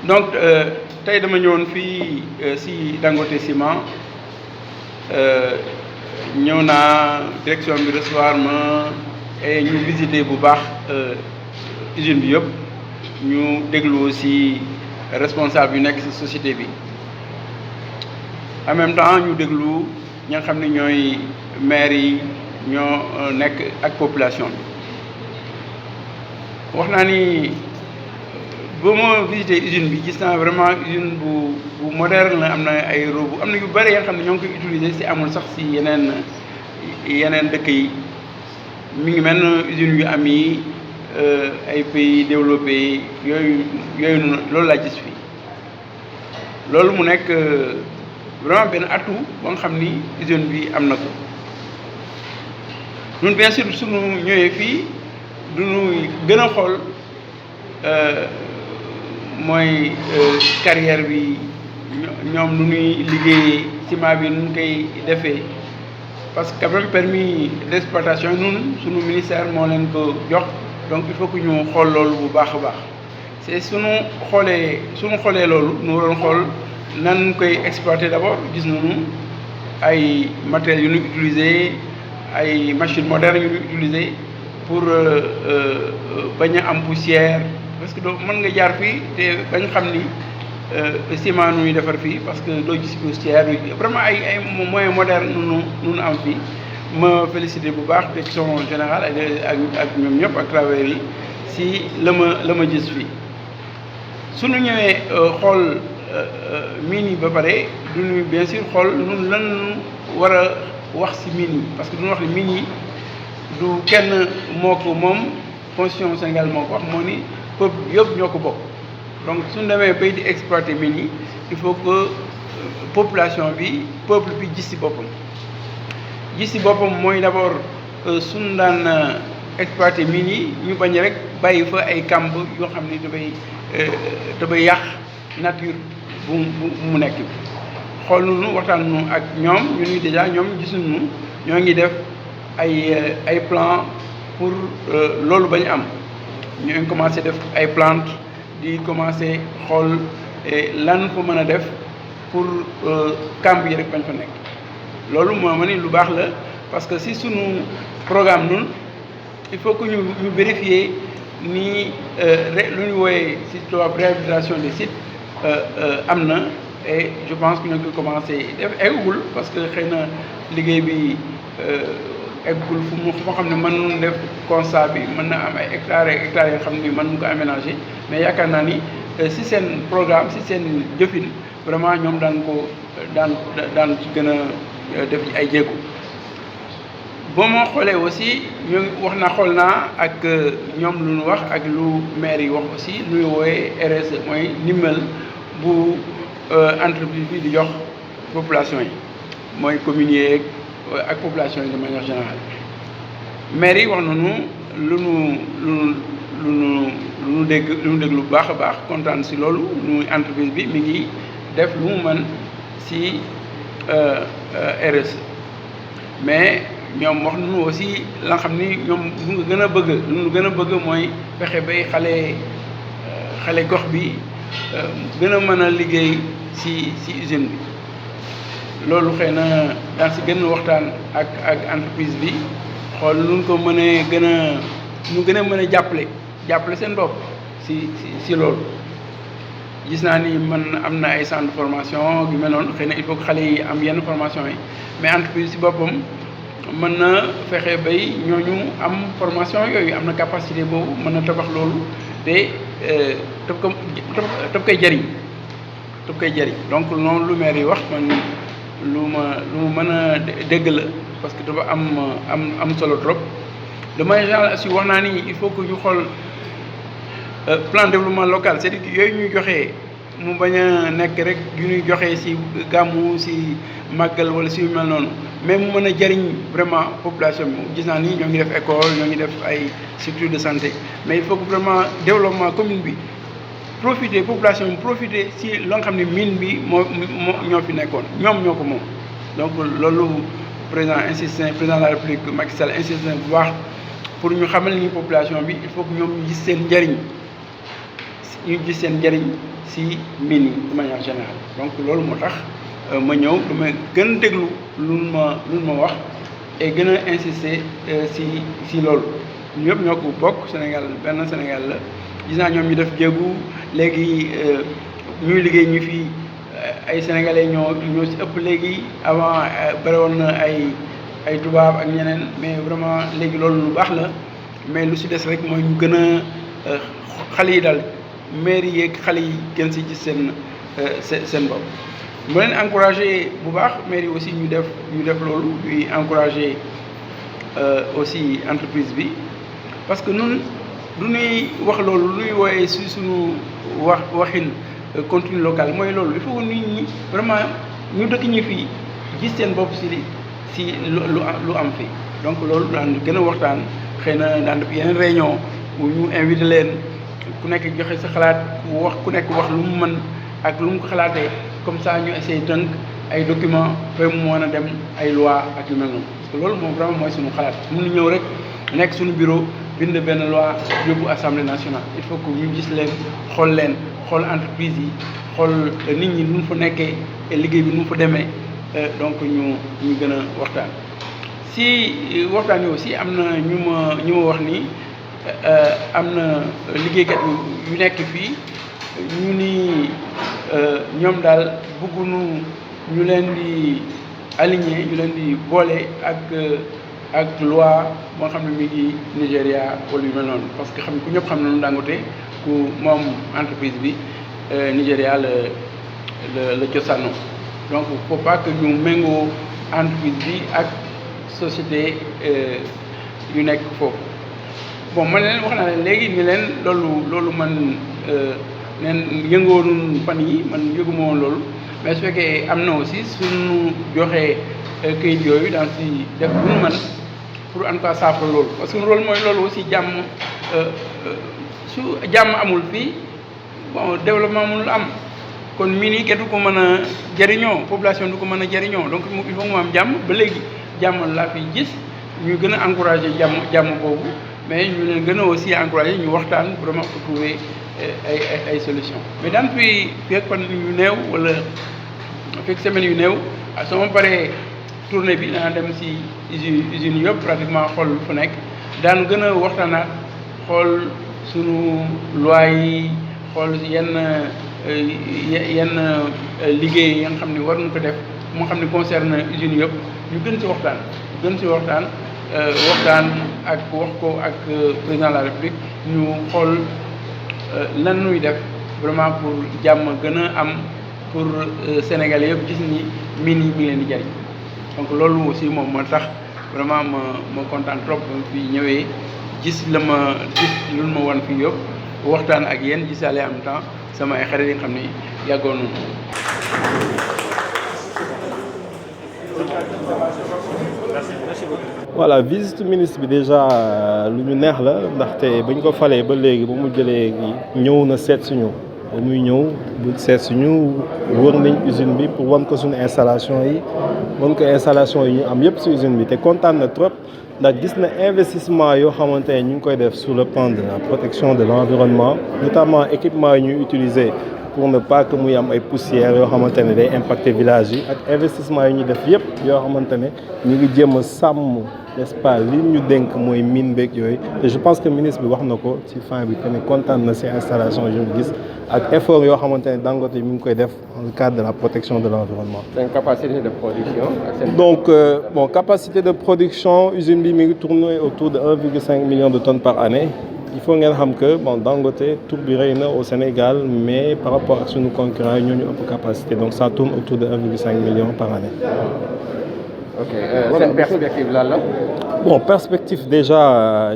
donc tey dama ñëwoon fii si Dangote Ciment ñëw naa direction bi recevoir ma et ñu visiter bu baax usine bi yëpp ñu déglu aussi responsable yu nekk ci société bi en même temps ñu déglu ñi nga xam ne ñooy maire yi ñoo nekk ak population bi wax naa ni ba ma visité usine bi gis naa vraiment usine bu moderne la am na ay robots am na yu bëri yoo xam ne ñoo ngi koy utiliser si amul sax si yeneen dëkk yi mi ngi mel ne usine yu am yi ay pays développés yooyu noonu loolu laa gis fii loolu mu nekk vraiment benn atout ba nga xam ni usine bi am na ko ñun bien sûr suñu ñëwee fii duñu gën a xool mooy carrière bi ñoom nu ñuy liggéeyee ciment bi nu ñu koy defee parce que quand même permis d'exploitation ñun suñu ministère moo leen ko jox donc il faut que ñu xool loolu bu baax a baax c'est suñu xoolee loolu ñu waroon xool nan koy exploiter d'abord gis nañu ay matériels yu ñu utiliser ay machines modernes yu ñu utiliser pour bañ a am poussière parce que doo mën nga jaar fii te bañ xam ni ciment nu ñuy defar fii parce que doo gis poussière vraiment ay moyens modernes nu am fii ma félicité bu baax direction générale ak ñoom ñëpp ak travailleurs yi si la ma gis fii suñu ñëwee xool mine yi ba pare duñu bien sûr xool nun lan war a wax si mine yi parce que duñu wax ne mine yi du kenn moo ko moom constitution Sénégal moo ko wax moo ni peuple yëpp ñoo ko bokk donc suñu demee bay di exploiter mine yi il faut que population bi peuple bi gis ci boppam mooy d'abord suñu daan exploiter mine yi ñu bañ rek bàyyi fa ay kamb yoo xam ni dafay yàq nature bu mu nekk xool nu waxtaan nu ak ñoom ñu ni déjà ñoom gisuñu ñoo ngi def ay plan pour loolu bañ am ñu ngi commencé def ay plante di commencé xool lan fa mën a def pour camp yi rek bañ fa nekk loolu moo ma ni lu baax la parce que si sunu programme nun il faut que ñu vérifier ni lu ñu wooyee si tubaab réhabilitation des sites am na et je pense que ñu ngi commencé def eggul parce que xëy na liggéey bi eggul fu mu xam ne mën nañu def constat bi mën na am ay hectares yoo xam ni mën nañu ko aménager mais yaakaar naa ni si seen programme si seen jëfin vraiment ñoom daan ci gën a def ay jéego. boo ma xoolee aussi ñu xool naa ak ñoom lu ñu wax ak lu maire yi wax aussi lu ñu wooyee RSE mooy ndimbal bu entreprise bi di jox population yi mooy communes yeeg ak population yi de manière générale maire yi wax nañu lu nu dégg lu baax a baax kontaan si loolu nu entreprise bi mi ngi def lu mu mën si RSE mais ñoom wax nañu aussi la nga xam ni ñoom lu ñu gën a bëgg mooy fexe bay xale gox bi gën a mën a liggéey si usine bi loolu xëy na daan si gën a waxtaan ak entreprise bi xool nu ñu ko mënee gën a mën a jàppale seen bopp si loolu gis naa ni man am na ay centre de formation yu mel noonu xëy na il faut que xale yi am yenn formation yi mais entreprise si boppam mën na fexe bay ñooñu am formation yooyu am na capacité boobu mën na tabax loolu te daf koy jëriñ donc noonu lu maire yi wax man lu mu mën a dégg la parce que dafa am solo trop de manière générale aussi wax naa ni il faut que ñu xool plan de développement local c'est-à-dire yooyu ñuy joxee mu bañ a nekk rek yu ñuy joxee ci gàmmu ci màggal wala ci yu mel noonu mais mu mën a jëriñ vraiment population bi gis naa ni ñoo ngi def école ñoo ngi def ay structure de santé mais il faut que vraiment développement commune bi population bi profiter ci loo nga xam ne mine bi ñoo fi nekkoon ñoom ñoo ko moom donc loolu président de la République Macky Sall insisté bu baax pour ñu xamal ni population bi il faut que ñoom gis seen njëriñ ñu gis seen njëriñ si mine yi de manière générale. Donc loolu moo tax ma ñëw dama gën a déglu lu ma wax et gën a insister si loolu ñëpp ñoo ko bokk Sénégal benn Sénégal la gis naa ñoom ñu def jéegu léegi ñuy liggéey ñu fi ay sénégalais ñoo si ëpp léegi avant bëri woon na ay tubaab ak ñeneen mais vraiment léegi loolu lu baax la mais lu si des rek mooy ñu gën a xale yi daal maire yeeg xale yi gën si gis seen bopp. mu leen encouragé bu baax maire yi aussi ñu def loolu ñuy encouragé aussi entreprise bi parce que nun du ñuy wax loolu lu ñuy wooyee si suñu waxin contenu local mooy loolu il faut nit ñi vraiment ñu dëkk ñi fii gis seen bopp si lu am fii donc loolu daan gën a waxtaan xëy na daan def yeneen réunion bu ñu invité leen ku nekk joxe sa xalaat ku nekk wax lu mu mën ak lu mu ko xalaatee comme ça ñu essayer tënk ay documents ba mu mën a dem ay loi ak yu mel noonu parce que loolu moom vraiment mooy suñu xalaat mënu ñëw rek nekk suñu bureau bind benn loi yóbbu assemblée nationale il faut que ñu gis leen xool entreprise yi xool nit ñi nu mu fa nekkee liggéey bi nu mu fa demee donc ñu gën a waxtaan si waxtaan yi aussi am na ñu ma wax ni am na liggéeykat yu nekk fii ñu ni ñoom daal bëgguñu ñu leen di aligner ñu leen di boole ak loi moo xam ne mi ngi Nigéria wala yu mel noonu parce que ku ñëpp xam nañu Dangote ku moom entreprise bi Nigéria la cosaanoo donc faut pas que ñu méngoo entreprise bi ak société yu nekk foofu bon man leen wax naa leen léegi ni leen loolu man neen yëngoonun fan yi man yëguma woon loolu mais su fekkee am na aussi suñu joxee këyit yooyu daan si def bu ñu mën pour en tout cas saafara loolu parce que loolu mooy loolu aussi jàmm su jàmm amul fii bon développement mënul am kon mine yi kenn du ko mën a jëriñoo population du ko mën a jëriñoo donc il faut mu am jàmm ba léegi jàmm laa fi gis ñu gën a encouragé jàmm boobu mais ñu leen gën a aussi encouragé ñu waxtaan vraiment pour trouver ay solution mais daan fi fekk fan yu néew wala fekk semaine yu néew soo ma paree tournée bi dana dem si usines yëpp pratiquement xool fu nekk daan gën a waxtaanaat xool sunu loi yi xool yenn liggéey ya nga xam ne war nañu ko def moo xam ne concerne usines yëpp ñu gën si waxtaan ak wax ko ak président de la République ñu xool lan nuy def vraiment pour jàmm gën a am pour Sénégalais yëpp gis ni mine yi mi ngi leen di jariñ donc loolu aussi moom moo tax vraiment ma kontaan trop ba fi ñëwee gis lu ma wan fii yëpp waxtaan ak yéen gisaale en même temps sama ay xarit yi nga xam ni yàggoon nañu. voilà visite ministre bi déjà lu ñu neex la ndaxte bañ ko falee ba léegi ba mu jëlee ñëw na seet suñu ba muy ñëw bu seet suñu wër nañ usine bi pour wan ko suñu installation yi wan ko installation yi ñu am yëpp si usine bi te kontaan na trop ndax gis na investissement yoo xamante ne ñu ngi koy def sur le plan de la protection de l'environnement notamment équipement yi ñuy utiliser pour ne pas que muy am ay poussières yoo xamante ne day impacter village yi ak investissement yi ñuy def yëpp yoo xamante ne ñu ngi jéem a sàmm n'est-ce pas li ñu dénk mooy mine beeg yooyu te je pense que ministre bi wax na ko ci fin bi que ne kontaan na ci installation yi ñu gis ak effort yoo xamante ne Dangote mi ngi koy def dans le cadre de la protection de l'environnement. seen capacité de production ak donc capacité de production usine bi mi ngi tourner autour de 1,5 million de tonnes par année. Il faut ngeen xam que Dangote tur bi rëy na au Sénégal mais par rapport ak suñu concurrents yi ñoo ñu ëpp capacité donc ça tourne autour de 1,5 million par année. ok seen perspective lan la. Perspective déjà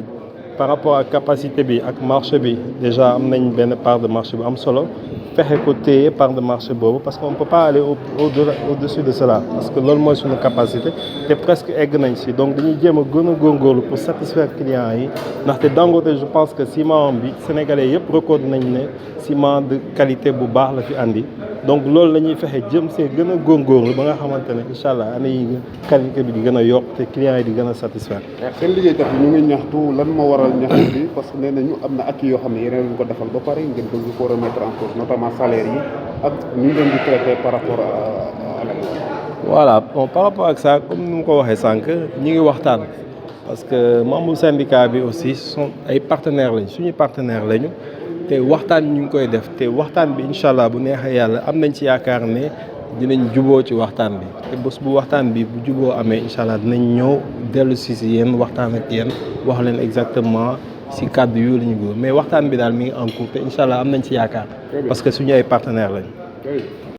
par rapport ak capacité bi ak marché bi déjà am nañ benn part de marché bu am solo fexe ko téye part de marché boobu parce qu'on ne peut pas aller au-dessus de cela parce que loolu mooy suñu capacité te presque egg nañ si donc dañuy jéem a gën a góorgóorlu pour satisfaire clients yi ndaxte Dangote je pense que ciment bi sénégalais yëpp reconnaît nañ ne ciment de qualité bu baax la fi andi donc loolu la ñuy fexe jëm see gën a góorgóorlu ba nga xamante ne incha allah année yi qualité bi di gën a yokk te clients yi di gën a satisfaire. seen liggéeykat yi ñu ngi ñaxtu lan moo waral ñaxtu bi parce que nee nañu am na acquis yoo xam ne yeneen ñu ko defal ba pare ngeen bëgg ko remettre en cause notamment salaire yi ak ñu ngi leen di traité par rapport à la. voilà bon par rapport ak ça comme ni mu ko waxee sànq ñi ngi waxtaan parce que membre syndicat bi aussi sont ay partenaires lañ suñu partenaire lañu te waxtaan ñu ngi koy def te waxtaan bi incha allah bu neexee yàlla am nañ ci yaakaar ne dinañ juboo ci waxtaan bi te bés bu waxtaan bi bu juboo amee incha allah dinañ ñëw dellu si yéen waxtaan ak yéen wax leen exactement si kàddu yu la ñu bëgg mais waxtaan bi daal mi ngi en cours te incha allah am nañ ci yaakaar parce que suñu ay partenaires lañu.